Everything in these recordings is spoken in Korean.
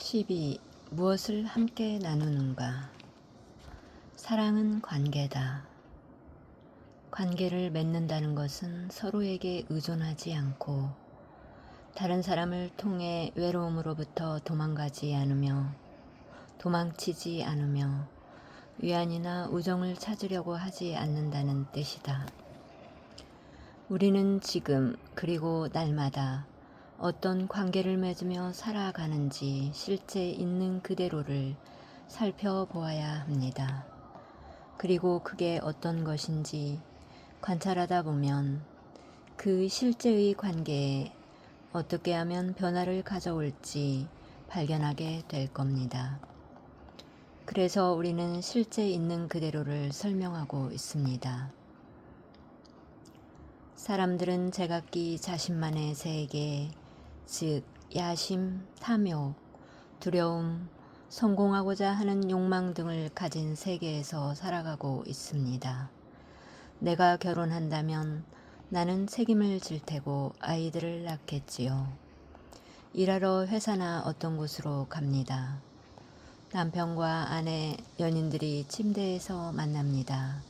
12. 무엇을 함께 나누는가? 사랑은 관계다. 관계를 맺는다는 것은 서로에게 의존하지 않고 다른 사람을 통해 외로움으로부터 도망치지 않으며 위안이나 우정을 찾으려고 하지 않는다는 뜻이다. 우리는 지금 그리고 날마다 어떤 관계를 맺으며 살아가는지 실제 있는 그대로를 살펴보아야 합니다. 그리고 그게 어떤 것인지 관찰하다 보면 그 실제의 관계에 어떻게 하면 변화를 가져올지 발견하게 될 겁니다. 그래서 우리는 실제 있는 그대로를 설명하고 있습니다. 사람들은 제각기 자신만의 세계, 즉 야심, 탐욕, 두려움, 성공하고자 하는 욕망 등을 가진 세계에서 살아가고 있습니다. 내가 결혼한다면 나는 책임을 질 테고 아이들을 낳겠지요. 일하러 회사나 어떤 곳으로 갑니다. 남편과 아내, 연인들이 침대에서 만납니다.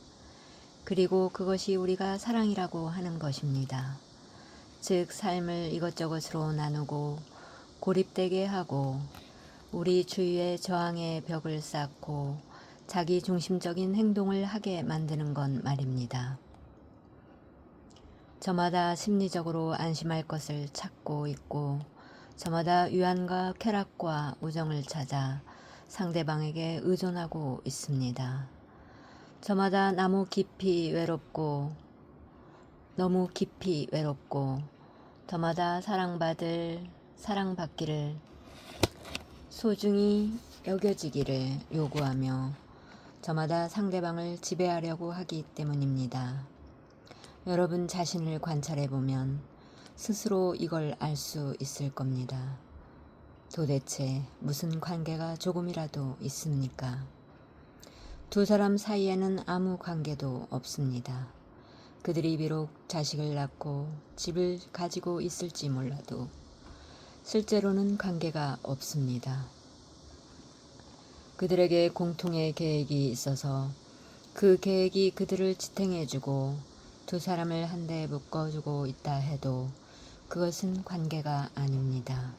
그리고 그것이 우리가 사랑이라고 하는 것입니다. 즉 삶을 이것저것으로 나누고 고립되게 하고 우리 주위에 저항의 벽을 쌓고 자기 중심적인 행동을 하게 만드는 건 말입니다. 저마다 심리적으로 안심할 것을 찾고 있고 저마다 위안과 쾌락과 우정을 찾아 상대방에게 의존하고 있습니다. 저마다 너무 깊이 외롭고 저마다 사랑받기를 소중히 여겨지기를 요구하며 저마다 상대방을 지배하려고 하기 때문입니다. 여러분 자신을 관찰해보면 스스로 이걸 알 수 있을 겁니다. 도대체 무슨 관계가 조금이라도 있습니까? 두 사람 사이에는 아무 관계도 없습니다. 그들이 비록 자식을 낳고 집을 가지고 있을지 몰라도 실제로는 관계가 없습니다. 그들에게 공통의 계획이 있어서 그 계획이 그들을 지탱해주고 두 사람을 한데 묶어주고 있다 해도 그것은 관계가 아닙니다.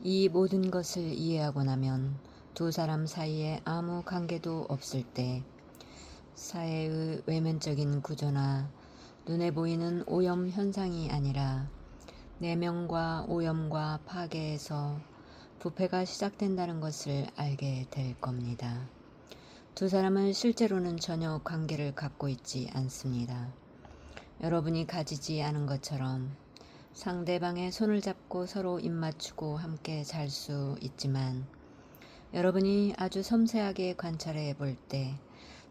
이 모든 것을 이해하고 나면 두 사람 사이에 아무 관계도 없을 때 사회의 외면적인 구조나 눈에 보이는 오염 현상이 아니라 내면과 오염과 파괴에서 부패가 시작된다는 것을 알게 될 겁니다. 두 사람은 실제로는 전혀 관계를 갖고 있지 않습니다. 여러분이 가지지 않은 것처럼 상대방의 손을 잡고 서로 입맞추고 함께 잘 수 있지만 여러분이 아주 섬세하게 관찰해 볼 때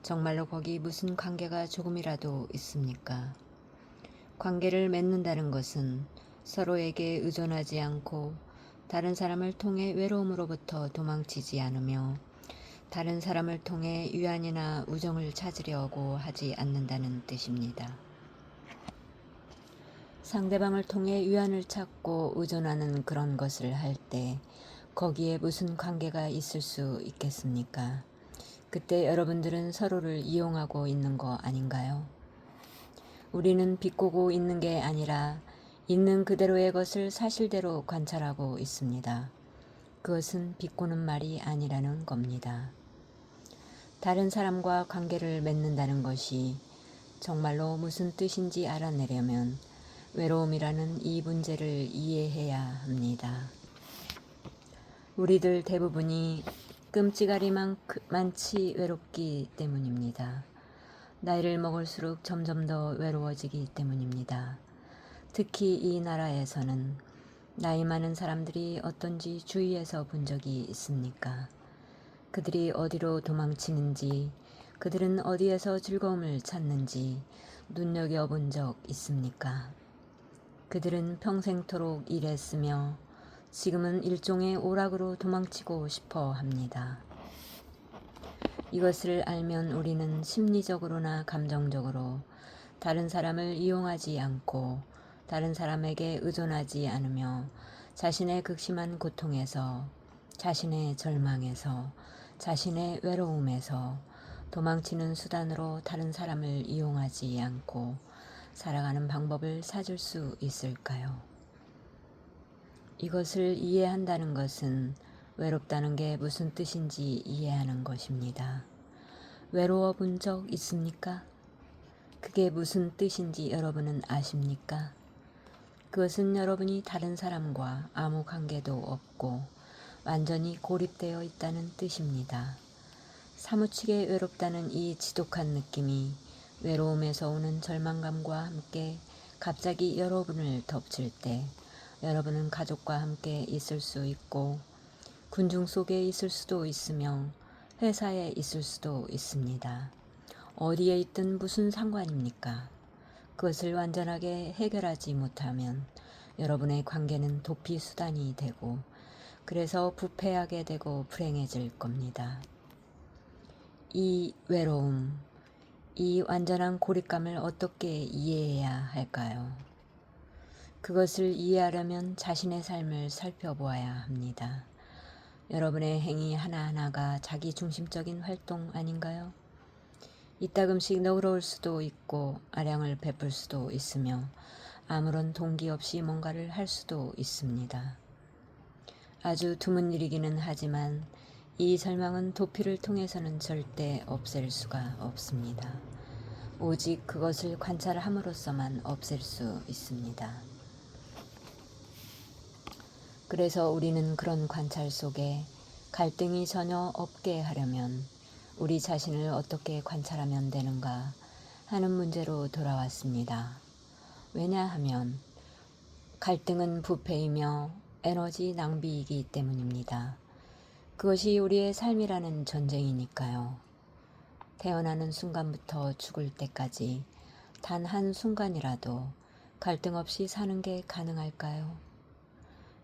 정말로 거기 무슨 관계가 조금이라도 있습니까? 관계를 맺는다는 것은 서로에게 의존하지 않고 다른 사람을 통해 외로움으로부터 도망치지 않으며 다른 사람을 통해 위안이나 우정을 찾으려고 하지 않는다는 뜻입니다. 상대방을 통해 위안을 찾고 의존하는 그런 것을 할 때 거기에 무슨 관계가 있을 수 있겠습니까? 그때 여러분들은 서로를 이용하고 있는 거 아닌가요? 우리는 비꼬고 있는 게 아니라 있는 그대로의 것을 사실대로 관찰하고 있습니다. 그것은 비꼬는 말이 아니라는 겁니다. 다른 사람과 관계를 맺는다는 것이 정말로 무슨 뜻인지 알아내려면 외로움이라는 이 문제를 이해해야 합니다. 우리들 대부분이 끔찍하리만치 외롭기 때문입니다. 나이를 먹을수록 점점 더 외로워지기 때문입니다. 특히 이 나라에서는 나이 많은 사람들이 어떤지 주위에서 본 적이 있습니까? 그들이 어디로 도망치는지, 그들은 어디에서 즐거움을 찾는지 눈여겨본 적 있습니까? 그들은 평생토록 일했으며 지금은 일종의 오락으로 도망치고 싶어 합니다. 이것을 알면 우리는 심리적으로나 감정적으로 다른 사람을 이용하지 않고 다른 사람에게 의존하지 않으며 자신의 극심한 고통에서, 자신의 절망에서, 자신의 외로움에서 도망치는 수단으로 다른 사람을 이용하지 않고 살아가는 방법을 찾을 수 있을까요? 이것을 이해한다는 것은 외롭다는 게 무슨 뜻인지 이해하는 것입니다. 외로워 본 적 있습니까? 그게 무슨 뜻인지 여러분은 아십니까? 그것은 여러분이 다른 사람과 아무 관계도 없고 완전히 고립되어 있다는 뜻입니다. 사무치게 외롭다는 이 지독한 느낌이 외로움에서 오는 절망감과 함께 갑자기 여러분을 덮칠 때 여러분은 가족과 함께 있을 수 있고 군중 속에 있을 수도 있으며 회사에 있을 수도 있습니다. 어디에 있든 무슨 상관입니까? 그것을 완전하게 해결하지 못하면 여러분의 관계는 도피 수단이 되고 그래서 부패하게 되고 불행해질 겁니다. 이 외로움, 이 완전한 고립감을 어떻게 이해해야 할까요? 그것을 이해하려면 자신의 삶을 살펴보아야 합니다. 여러분의 행위 하나하나가 자기 중심적인 활동 아닌가요? 이따금씩 너그러울 수도 있고 아량을 베풀 수도 있으며 아무런 동기 없이 뭔가를 할 수도 있습니다. 아주 드문 일이기는 하지만 이 절망은 도피를 통해서는 절대 없앨 수가 없습니다. 오직 그것을 관찰함으로써만 없앨 수 있습니다. 그래서 우리는 그런 관찰 속에 갈등이 전혀 없게 하려면 우리 자신을 어떻게 관찰하면 되는가 하는 문제로 돌아왔습니다. 왜냐하면 갈등은 부패이며 에너지 낭비이기 때문입니다. 그것이 우리의 삶이라는 전쟁이니까요. 태어나는 순간부터 죽을 때까지 단 한 순간이라도 갈등 없이 사는 게 가능할까요?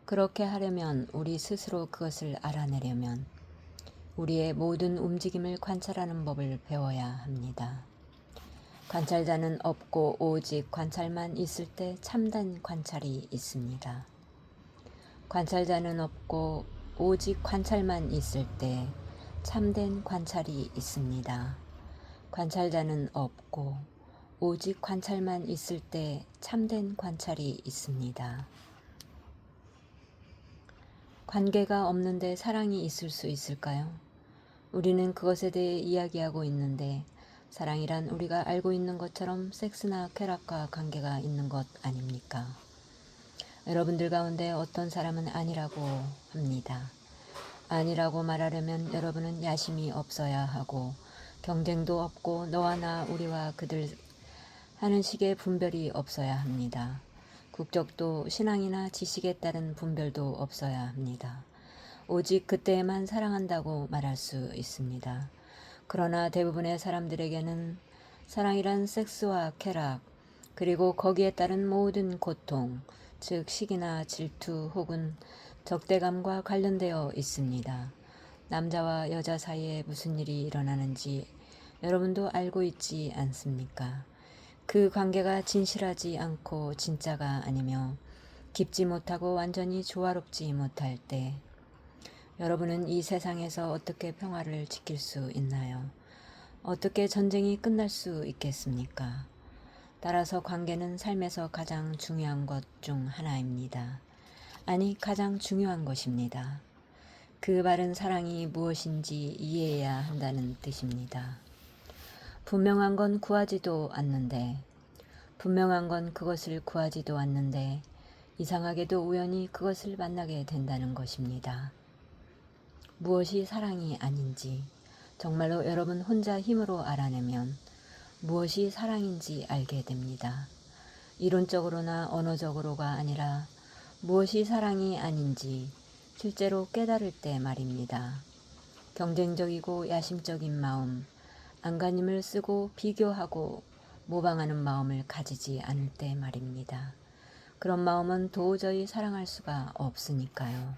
그렇게 하려면 우리 스스로 그것을 알아내려면 우리의 모든 움직임을 관찰하는 법을 배워야 합니다. 관찰자는 없고 오직 관찰만 있을 때 참된 관찰이 있습니다. 관찰자는 없고 오직 관찰만 있을 때 참된 관찰이 있습니다. 관찰자는 없고 오직 관찰만 있을 때 참된 관찰이 있습니다. 관계가 없는데 사랑이 있을 수 있을까요? 우리는 그것에 대해 이야기하고 있는데 사랑이란 우리가 알고 있는 것처럼 섹스나 쾌락과 관계가 있는 것 아닙니까? 여러분들 가운데 어떤 사람은 아니라고 합니다. 아니라고 말하려면 여러분은 야심이 없어야 하고 경쟁도 없고 너와 나 우리와 그들 하는 식의 분별이 없어야 합니다. 국적도 신앙이나 지식에 따른 분별도 없어야 합니다. 오직 그때에만 사랑한다고 말할 수 있습니다. 그러나 대부분의 사람들에게는 사랑이란 섹스와 쾌락, 그리고 거기에 따른 모든 고통, 즉 시기나 질투 혹은 적대감과 관련되어 있습니다. 남자와 여자 사이에 무슨 일이 일어나는지 여러분도 알고 있지 않습니까? 그 관계가 진실하지 않고 진짜가 아니며 깊지 못하고 완전히 조화롭지 못할 때 여러분은 이 세상에서 어떻게 평화를 지킬 수 있나요? 어떻게 전쟁이 끝날 수 있겠습니까? 따라서 관계는 삶에서 가장 중요한 것 중 하나입니다. 아니, 가장 중요한 것입니다. 그 바른 사랑이 무엇인지 이해해야 한다는 뜻입니다. 분명한 건 구하지도 않는데, 분명한 건 그것을 구하지도 않는데, 이상하게도 우연히 그것을 만나게 된다는 것입니다. 무엇이 사랑이 아닌지 정말로 여러분 혼자 힘으로 알아내면 무엇이 사랑인지 알게 됩니다. 이론적으로나 언어적으로가 아니라 무엇이 사랑이 아닌지 실제로 깨달을 때 말입니다. 경쟁적이고 야심적인 마음, 안간힘을 쓰고 비교하고 모방하는 마음을 가지지 않을 때 말입니다. 그런 마음은 도저히 사랑할 수가 없으니까요.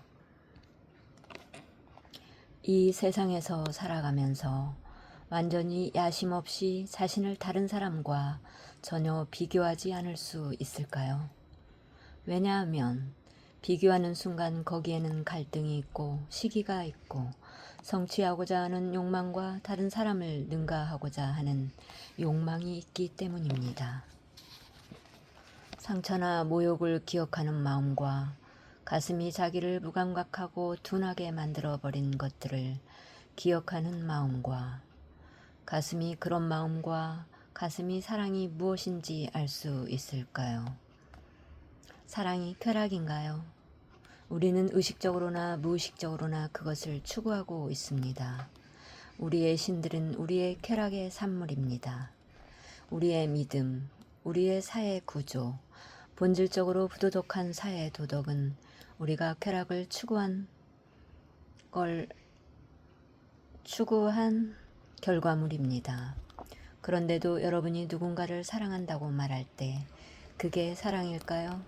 이 세상에서 살아가면서 완전히 야심 없이 자신을 다른 사람과 전혀 비교하지 않을 수 있을까요? 왜냐하면 비교하는 순간 거기에는 갈등이 있고 시기가 있고 성취하고자 하는 욕망과 다른 사람을 능가하고자 하는 욕망이 있기 때문입니다. 상처나 모욕을 기억하는 마음과 가슴이 자기를 무감각하고 둔하게 만들어버린 것들을 기억하는 마음과 가슴이 그런 마음과 가슴이 사랑이 무엇인지 알 수 있을까요? 사랑이 쾌락인가요? 우리는 의식적으로나 무의식적으로나 그것을 추구하고 있습니다. 우리의 신들은 우리의 쾌락의 산물입니다. 우리의 믿음, 우리의 사회 구조, 본질적으로 부도덕한 사회 도덕은 우리가 쾌락을 추구한 결과물입니다. 그런데도 여러분이 누군가를 사랑한다고 말할 때 그게 사랑일까요?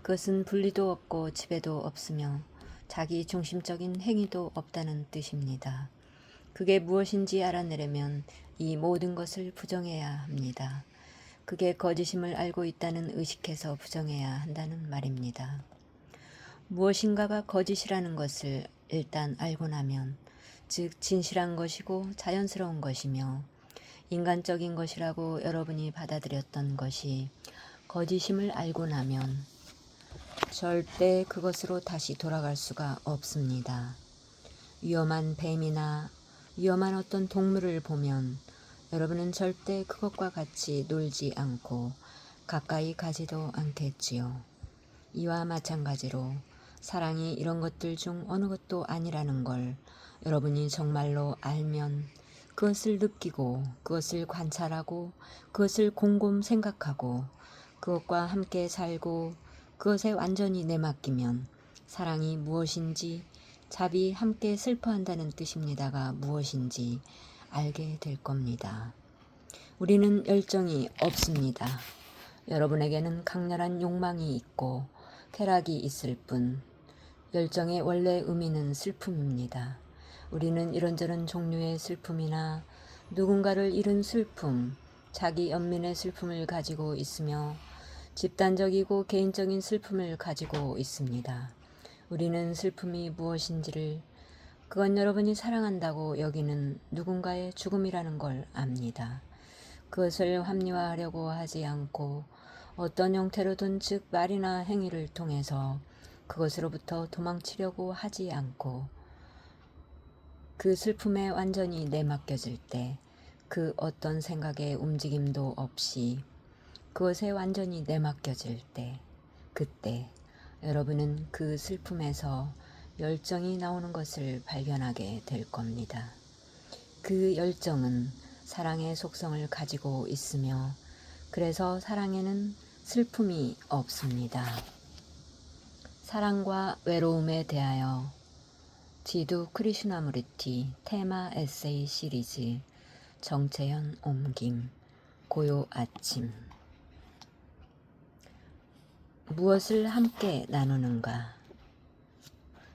그것은 분리도 없고 지배도 없으며 자기 중심적인 행위도 없다는 뜻입니다. 그게 무엇인지 알아내려면 이 모든 것을 부정해야 합니다. 그게 거짓임을 알고 있다는 의식해서 부정해야 한다는 말입니다. 무엇인가가 거짓이라는 것을 일단 알고 나면 즉 진실한 것이고 자연스러운 것이며 인간적인 것이라고 여러분이 받아들였던 것이 거짓임을 알고 나면 절대 그것으로 다시 돌아갈 수가 없습니다. 위험한 뱀이나 위험한 어떤 동물을 보면 여러분은 절대 그것과 같이 놀지 않고 가까이 가지도 않겠지요. 이와 마찬가지로 사랑이 이런 것들 중 어느 것도 아니라는 걸 여러분이 정말로 알면 그것을 느끼고 그것을 관찰하고 그것을 곰곰 생각하고 그것과 함께 살고 그것에 완전히 내맡기면 사랑이 무엇인지 자비 함께 슬퍼한다는 뜻입니다가 무엇인지 알게 될 겁니다. 우리는 열정이 없습니다. 여러분에게는 강렬한 욕망이 있고 쾌락이 있을 뿐 열정의 원래 의미는 슬픔입니다. 우리는 이런저런 종류의 슬픔이나 누군가를 잃은 슬픔, 자기 연민의 슬픔을 가지고 있으며 집단적이고 개인적인 슬픔을 가지고 있습니다. 우리는 슬픔이 무엇인지를 그건 여러분이 사랑한다고 여기는 누군가의 죽음이라는 걸 압니다. 그것을 합리화하려고 하지 않고 어떤 형태로든 즉 말이나 행위를 통해서 그것으로부터 도망치려고 하지 않고 그 슬픔에 완전히 내맡겨질 때 그 어떤 생각의 움직임도 없이 그것에 완전히 내맡겨질 때 그때 여러분은 그 슬픔에서 열정이 나오는 것을 발견하게 될 겁니다. 그 열정은 사랑의 속성을 가지고 있으며 그래서 사랑에는 슬픔이 없습니다. 사랑과 외로움에 대하여 지두 크리슈나무르티 테마 에세이 시리즈 정채현 옮김 고요 아침 무엇을 함께 나누는가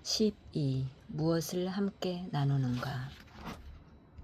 12. 무엇을 함께 나누는가